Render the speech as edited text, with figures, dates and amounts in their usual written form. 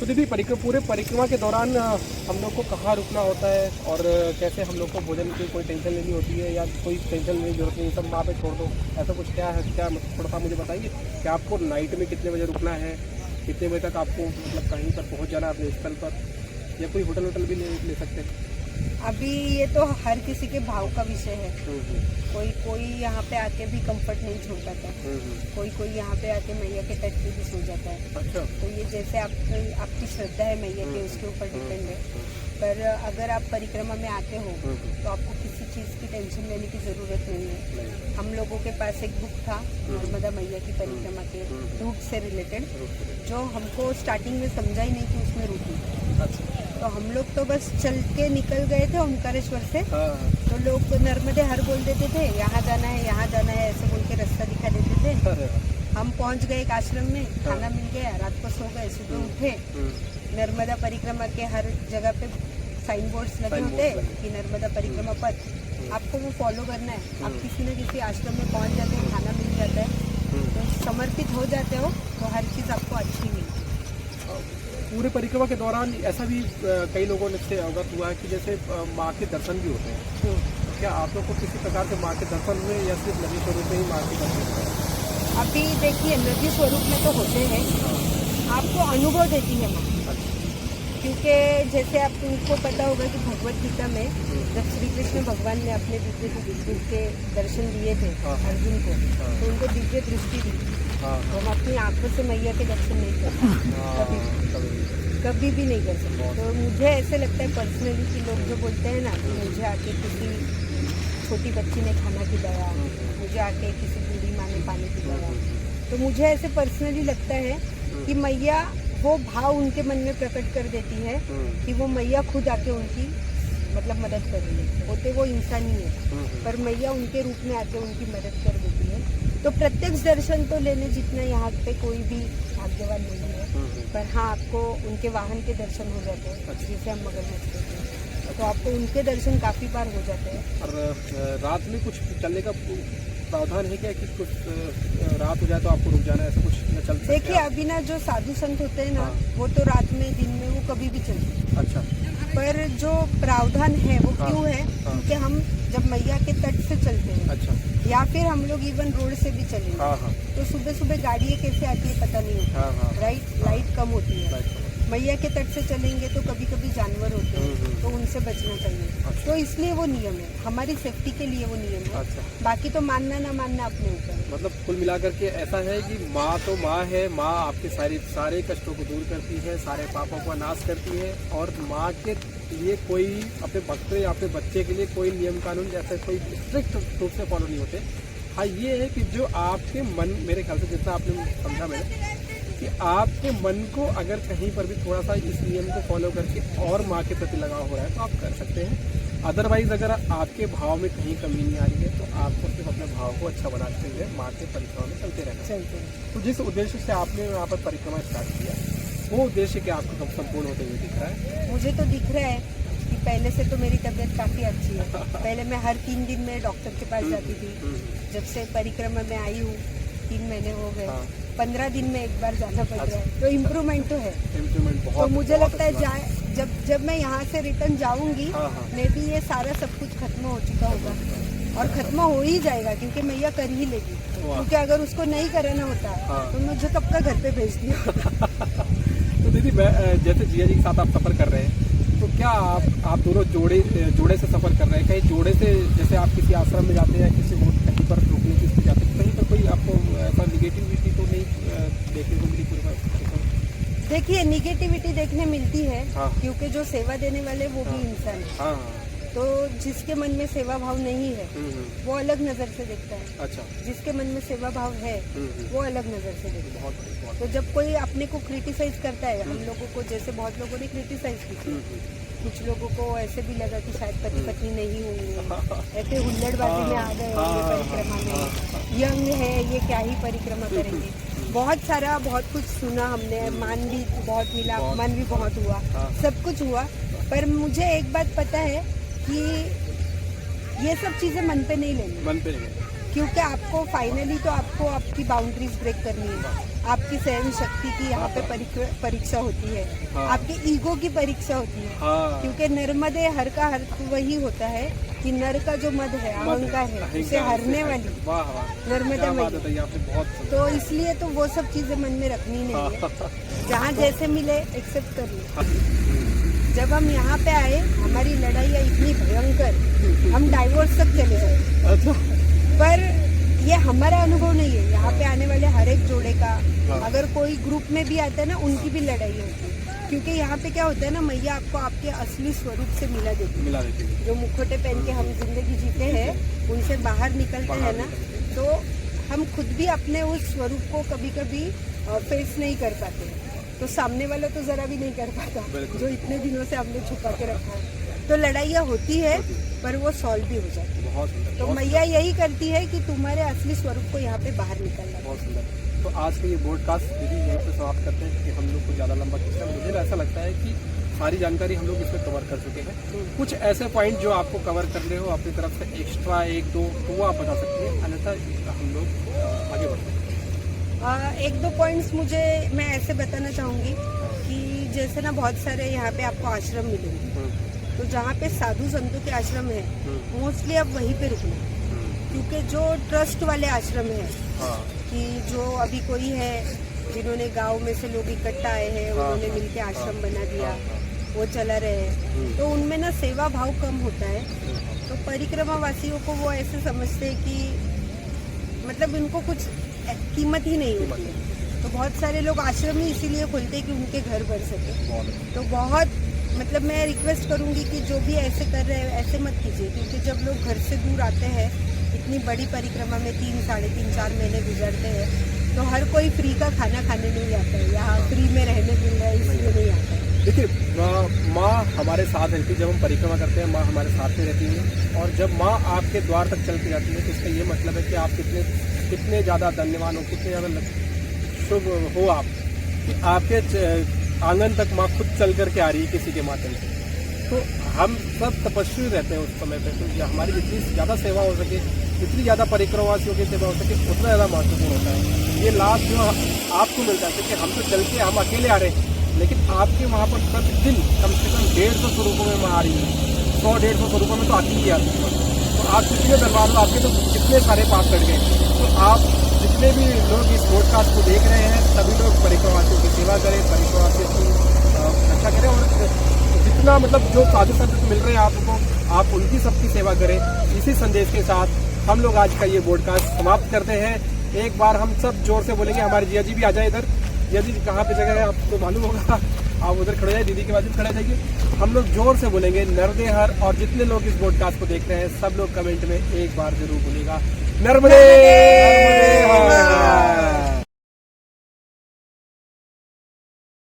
तो दीदी पूरे परिक्रमा के दौरान हम लोग को कहाँ रुकना होता है और कैसे हम लोग को भोजन की कोई टेंशन लेनी होती है या कोई टेंशन लेने की जरूरत नहीं, सब वहाँ पे छोड़ दो, ऐसा कुछ क्या है? क्या थोड़ा सा मुझे बताइए कि आपको नाइट में कितने बजे रुकना है, कितने बजे तक आपको मतलब कहीं पर पहुँच जाना है अपने स्थल पर, या कोई होटल भी ले सकते हैं? अभी ये तो हर किसी के भाव का विषय है। कोई यहाँ पे आके भी कंफर्ट नहीं छोड़ पाता, कोई यहाँ पे आके मैया के तट पे भी सो जाता है। अच्छा। तो ये जैसे आपकी श्रद्धा है मैया के, उसके ऊपर डिपेंड है। पर अगर आप परिक्रमा में आते हो तो आपको किसी चीज़ की टेंशन लेने की ज़रूरत नहीं है। हम लोगों के पास एक बुक था नर्मदा मैया की परिक्रमा के रूट से रिलेटेड, जो हमको स्टार्टिंग में समझा ही नहीं कि उसमें रूट है। तो हम लोग तो बस चल के निकल गए थे ओमकारेश्वर से। तो लोग नर्मदे हर बोल देते थे, यहाँ जाना है, यहाँ जाना है, ऐसे बोल के रास्ता दिखा देते थे। हम पहुँच गए एक आश्रम में, खाना मिल गया, रात को सो गए, सुबह उठे। नर्मदा परिक्रमा के हर जगह पे साइन बोर्ड्स लगे होते हैं कि नर्मदा परिक्रमा पथ, आपको वो फॉलो करना है। आप किसी न किसी आश्रम में पहुँच जाते हैं, खाना मिल जाता है, तो समर्पित हो जाते हो तो हर चीज़ आपको अच्छी मिलती है। पूरे परिक्रमा के दौरान ऐसा भी कई लोगों से अवगत हुआ है कि जैसे माँ के दर्शन भी होते हैं, तो क्या आप लोग को किसी प्रकार से माँ के दर्शन हुए या सिर्फ नदी स्वरूप में ही माँ के दर्शन हुए? अभी देखिए नदी स्वरूप में तो होते हैं, आपको अनुभव देती है माँ। क्योंकि जैसे आपको पता होगा कि भगवत गीता में जब श्री कृष्ण भगवान ने अपने दिव्य रूप के दर्शन दिए थे अर्जुन को, तो उनको दिव्य दृष्टि दी। तो हम अपनी आंखों से मैया के दर्शन नहीं कर कभी भी नहीं कर सकते। तो मुझे ऐसे लगता है पर्सनली कि लोग जो बोलते हैं ना कि मुझे आके किसी छोटी बच्ची ने खाना खिलाया, मुझे आके किसी बूढ़ी माँ ने पानी पिलाया, तो मुझे ऐसे पर्सनली लगता है कि मैया वो भाव उनके मन में प्रकट कर देती है कि वो मैया खुद आके उनकी मतलब मदद कर रही है। होते वो इंसान ही है, पर मैया उनके रूप में आके उनकी मदद कर देती है। तो प्रत्यक्ष दर्शन तो लेने जितना यहाँ पे कोई भी भाग्यवान नहीं है, पर हाँ आपको उनके वाहन के दर्शन हो जाते हैं, जैसे हम मगरमच्छ कहते हैं, तो आपको उनके दर्शन काफ़ी बार हो जाते हैं। और रात में कुछ चलने का प्रावधान है क्या कि कुछ रात हो जाए तो आपको रुक जाना है, ऐसा कुछ न चल सकते? देखिए अभी ना जो साधु संत होते हैं ना, वो तो रात में दिन में वो कभी भी चलते हैं। अच्छा। पर जो प्रावधान है वो क्यों है? क्योंकि हम जब मैया के तट से चलते हैं, अच्छा, या फिर हम लोग इवन रोड से भी चलेंगे, तो सुबह सुबह गाड़ियाँ कैसे आती है पता नहीं होता, राइट? लाइट कम होती है। मैया के तट से चलेंगे तो कभी कभी जानवर होते हैं, तो उनसे बचना चाहिए। तो इसलिए वो नियम है, हमारी सेफ्टी के लिए वो नियम है। बाकी तो मानना ना मानना अपने ऊपर है। मतलब कुल मिलाकर के ऐसा है कि माँ तो माँ है, माँ आपके सारे कष्टों को दूर करती है, सारे पापों का नाश करती है, और माँ के लिए कोई अपने भक्त या अपने बच्चे के लिए कोई नियम कानून जैसे कोई स्ट्रिक्ट रूप से फॉलो नहीं होते। हाँ ये है कि जो आपके मन, मेरे ख्याल से जितना आपने समझा मैंने, कि आपके मन को अगर कहीं पर भी थोड़ा सा इस नियम को फॉलो करके और माँ के प्रति लगाव हो रहा है तो आप कर सकते हैं। अदरवाइज अगर आपके भाव में कहीं कमी नहीं आ रही है तो आपको सिर्फ अपने भाव को अच्छा बनाते हुए माँ के परिक्रमा में चलते रहना चाहिए। तो जिस उद्देश्य से आपने यहाँ पर परिक्रमा स्टार्ट किया, वो उद्देश्य क्या आपको संपूर्ण होते हुए दिख रहा है? मुझे तो दिख रहा है कि पहले से तो मेरी तबीयत काफ़ी अच्छी है। पहले मैं हर 3 दिन में डॉक्टर के पास जाती थी, जब से परिक्रमा में आई हूँ 3 महीने हो गए, 15 दिन में एक बार जाना पड़ रहा है, तो इम्प्रूवमेंट तो है। तो मुझे लगता है जब मैं यहाँ से रिटर्न जाऊँगी मे भी ये सारा सब कुछ खत्म हो चुका होगा, और खत्म हो ही जाएगा क्योंकि मैया कर ही लेगी। क्योंकि अगर उसको नहीं कराना होता तो मुझे कब का घर पे भेज दिया। तो दीदी जैसे जिया जी के साथ आप सफ़र कर रहे हैं, तो क्या आप दोनों जोड़े से सफ़र कर रहे हैं? कहीं जोड़े से जैसे आप किसी आश्रम में जाते हैं, किसी कहीं पर रुकने की जाते हैं, कहीं पर कोई आपको ऐसा निगेटिविटी तो नहीं देखने को मिली? देखिए निगेटिविटी देखने मिलती है, क्योंकि जो सेवा देने वाले वो भी इंसान है। तो जिसके मन में सेवा भाव नहीं है वो अलग नज़र से देखता है। अच्छा। जिसके मन में सेवा भाव है वो अलग नज़र से देखता है। तो जब कोई अपने को क्रिटिसाइज करता है, हम लोगों को जैसे बहुत लोगों ने क्रिटिसाइज की, कुछ लोगों को ऐसे भी लगा कि शायद पति पत्नी नहीं होंगे, ऐसे हुल्लड़बाजी में आ गए ये परिक्रमा में, यंग है ये क्या ही परिक्रमा करेंगे। बहुत कुछ सुना हमने, मान भी बहुत मिला, अपमान भी बहुत हुआ, सब कुछ हुआ। पर मुझे एक बात पता है कि ये सब चीज़ें मन पे नहीं लेनी। क्योंकि आपको फाइनली तो आपको आपकी बाउंड्रीज ब्रेक करनी है, आपकी सहन शक्ति की यहाँ पे परीक्षा होती है, हाँ। आपकी ईगो की परीक्षा होती है, हाँ। क्योंकि नर्मदे हर का हर वही होता है कि नर का जो मद है, अहंकार है, उसे हरने वाली वाह वाह, नर्मदा क्या बात मैया। है, यहाँ पे बहुत सुंदर। तो इसलिए तो वो सब चीजें मन में रखनी नहीं है, जहाँ जैसे मिले एक्सेप्ट कर लो। जब हम यहाँ पे आए हमारी लड़ाइयाँ इतनी भयंकर, हम डाइवोर्स तक चले गए, अच्छा, पर ये हमारा अनुभव नहीं है। यहाँ पे आने वाले हर एक जोड़े का, हाँ। अगर कोई ग्रुप में भी आता है ना, उनकी भी लड़ाई होती है, क्योंकि यहाँ पे क्या होता है ना, मैया आपको आपके असली स्वरूप से मिला देती है। मिला देती है। जो मुखौटे पहन के हम जिंदगी जीते हैं, उनसे बाहर निकलते हैं ना, तो हम खुद भी अपने उस स्वरूप को कभी कभी फेस नहीं कर पाते, तो सामने वाला तो जरा भी नहीं कर पाता, जो इतने दिनों से हमने छुपा के रखा है। तो लड़ाइयाँ होती है, पर वो सॉल्व भी हो जाती है। बहुत सुंदर, तो मैया यही करती है कि तुम्हारे असली स्वरूप को यहाँ पे बाहर निकलना है। बहुत सुंदर। तो आज के ये ब्रॉडकास्ट दीदी यहीं पे समाप्त करते हैं, कि हम लोग को ज़्यादा लंबा खींचना, मुझे ऐसा लगता है कि सारी जानकारी हम लोग इसमें कवर कर चुके हैं। कुछ ऐसे पॉइंट जो आपको कवर करने हो अपनी तरफ से एक्स्ट्रा एक दो, तो वो आप बता सकते हैं, अन्यथा हम लोग आगे बढ़ते हैं। एक दो पॉइंट्स मैं ऐसे बताना चाहूँगी कि जैसे ना बहुत सारे यहाँ पे आपको आश्रम मिलेंगे, तो जहाँ पे साधु संतों के आश्रम है, मोस्टली आप वहीं पे रुकना, क्योंकि जो ट्रस्ट वाले आश्रम है, हाँ। कि जो अभी कोई है जिन्होंने गांव में से लोग इकट्ठा आए हैं, उन्होंने मिलके आश्रम बना दिया, वो चला रहे हैं, तो उनमें ना सेवा भाव कम होता है। तो परिक्रमा वासियों को वो ऐसे समझते हैं कि मतलब इनको कुछ कीमत ही नहीं होती है। तो बहुत सारे लोग आश्रम ही इसीलिए खोलते हैं कि उनके घर भर सके। तो बहुत मतलब मैं रिक्वेस्ट करूंगी कि जो भी ऐसे कर रहे हैं ऐसे मत कीजिए, क्योंकि जब लोग घर से दूर आते हैं, इतनी बड़ी परिक्रमा में 3, साढ़े 3, 4 महीने गुजरते हैं, तो हर कोई फ्री का खाना खाने नहीं आता है, यहाँ फ्री में रहने मिल रहा है इसलिए नहीं आता है। देखिए, माँ हमारे साथ रहती है, जब हम परिक्रमा करते हैं माँ हमारे साथ में रहती है, और जब माँ आपके द्वार तक चल के जाती है, तो इसका ये मतलब है कि आप कितने ज़्यादा धन्यवान हो, कितने ज़्यादा शुभ हो आप, कि आपके आंगन तक माँ खुद चल करके आ रही है किसी के माध्यम से। तो हम सब तपस्वी रहते हैं उस समय पे, तो ये हमारी जितनी ज़्यादा सेवा हो सके, जितनी ज़्यादा परिक्रमावासियों की सेवा हो सके, उतना ज़्यादा महत्वपूर्ण होता है। ये लाभ जो आपको मिलता है, क्योंकि हम तो चल के हम अकेले आ रहे हैं, लेकिन आपके वहाँ पर प्रतिदिन कम से कम 150 स्वरूपों में माँ आ रही है, 100-150 स्वरूपों में तो आती ही आती है। तो आप कितने दरबार हो, आपके तो कितने सारे पाप कट गए। तो आप जितने भी लोग इस पॉडकास्ट को देख रहे हैं, सभी लोग परिक्रमावासियों की सेवा करें, परिक्रमावासियों की रक्षा करें, और जितना मतलब जो साधु संत मिल रहे हैं आपको, आप उनकी सबकी सेवा करें। इसी संदेश के साथ हम लोग आज का ये पॉडकास्ट समाप्त करते हैं। एक बार हम सब जोर से बोलेंगे, हमारे जिया जी भी आ जाए इधर। जिया जी कहाँ पे जगह है आपको मालूम होगा, आप उधर खड़े जाए, दीदी के बाजू खड़े जाइए। हम लोग जोर से बोलेंगे नर्मदे हर, और जितने लोग इस पॉडकास्ट को देख रहे हैं सब लोग कमेंट में एक बार जरूर बोलिएगा, नर्मदे हर।